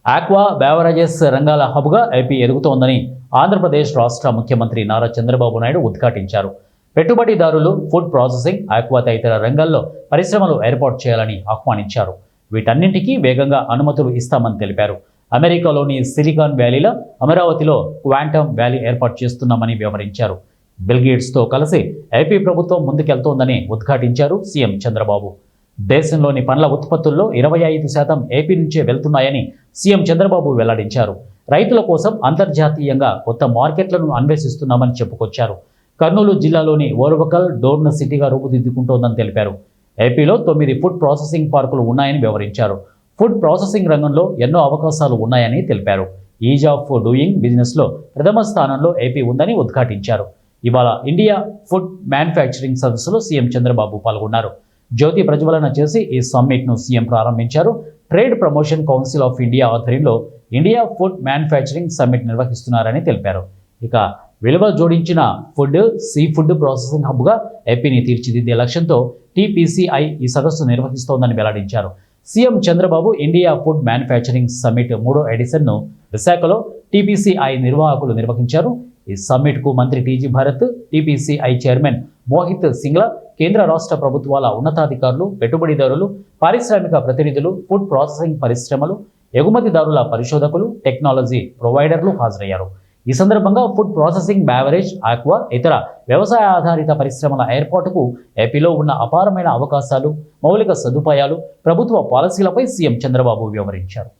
Aqua beverages రంగాల హబ్గా AP ఎదుగుతోందని Andhra Pradesh రాష్ట్ర ముఖ్యమంత్రి నారా చంద్రబాబు నాయుడు ఉద్ఘాటించారు. పెట్టుబడిదారులు ఫుడ్ ప్రాసెసింగ్, ఆక్వా తదితర రంగాల్లో పరిశ్రమలు ఏర్పాటు చేయాలని ఆహ్వానించారు. వీటన్నింటికీ వేగంగా అనుమతులు ఇస్తామని తెలిపారు. అమెరికాలోని సిలికాన్ వ్యాలీలో అమరావతిలో క్వాంటమ్ వ్యాలీ ఏర్పాటు చేస్తున్నామని వివరించారు. బిల్గేట్స్తో కలిసి ఏపీ ప్రభుత్వం ముందుకెళ్తోందని ఉద్ఘాటించారు సీఎం చంద్రబాబు. దేశంలోని పండ్ల ఉత్పత్తుల్లో 25% ఏపీ నుంచే వెళ్తున్నాయని సీఎం చంద్రబాబు వెల్లడించారు. రైతుల కోసం అంతర్జాతీయంగా కొత్త మార్కెట్లను అన్వేషిస్తున్నామని చెప్పుకొచ్చారు. కర్నూలు జిల్లాలోని ఓర్వకల్ డోర్న సిటీగా రూపుదిద్దుకుంటోందని తెలిపారు. ఏపీలో 9 ఫుడ్ ప్రాసెసింగ్ పార్కులు ఉన్నాయని వివరించారు. ఫుడ్ ప్రాసెసింగ్ రంగంలో ఎన్నో అవకాశాలు ఉన్నాయని తెలిపారు. ఈజ్ ఆఫ్ డూయింగ్ బిజినెస్లో ప్రథమ స్థానంలో ఏపీ ఉందని ఉద్ఘాటించారు. ఇవాళ ఇండియా ఫుడ్ మ్యానుఫ్యాక్చరింగ్ సదస్సులో సీఎం చంద్రబాబు పాల్గొన్నారు. జ్యోతి ప్రజ్వలన చేసి ఈ సమ్మిట్ను సీఎం ప్రారంభించారు. Trade promotion council of India ఆధ్వర్యంలో ఇండియా ఫుడ్ మ్యానుఫ్యాక్చరింగ్ సమ్మిట్ నిర్వహిస్తున్నారని తెలిపారు. ఇక విలువ జోడించిన ఫుడ్, సీ ఫుడ్ ప్రాసెసింగ్ హబ్గా ఏపీని తీర్చిదిద్దే లక్ష్యంతో టీపీసీఐ ఈ సదస్సు నిర్వహిస్తోందని వెల్లడించారు. CM Chandrababu India food manufacturing summit 3వ ఎడిషన్ను విశాఖలో టీపీసీఐ నిర్వాహకులు నిర్వహించారు. ఈ సమ్మిట్కు మంత్రి టీజీ భరత్, టీపీసీఐ చైర్మన్ మోహిత్ సింగ్లా, కేంద్ర రాష్ట్ర ప్రభుత్వాల ఉన్నతాధికారులు, పెట్టుబడిదారులు, పారిశ్రామిక ప్రతినిధులు, ఫుడ్ ప్రాసెసింగ్ పరిశ్రమలు, ఎగుమతిదారుల పరిశోధకులు, టెక్నాలజీ ప్రొవైడర్లు హాజరయ్యారు. ఈ సందర్భంగా ఫుడ్ ప్రాసెసింగ్, బ్యావరేజ్, ఆక్వా, ఇతర వ్యవసాయ ఆధారిత పరిశ్రమల ఏర్పాటుకు ఏపీలో ఉన్న అపారమైన అవకాశాలు, మౌలిక సదుపాయాలు, ప్రభుత్వ పాలసీలపై సీఎం చంద్రబాబు వివరించారు.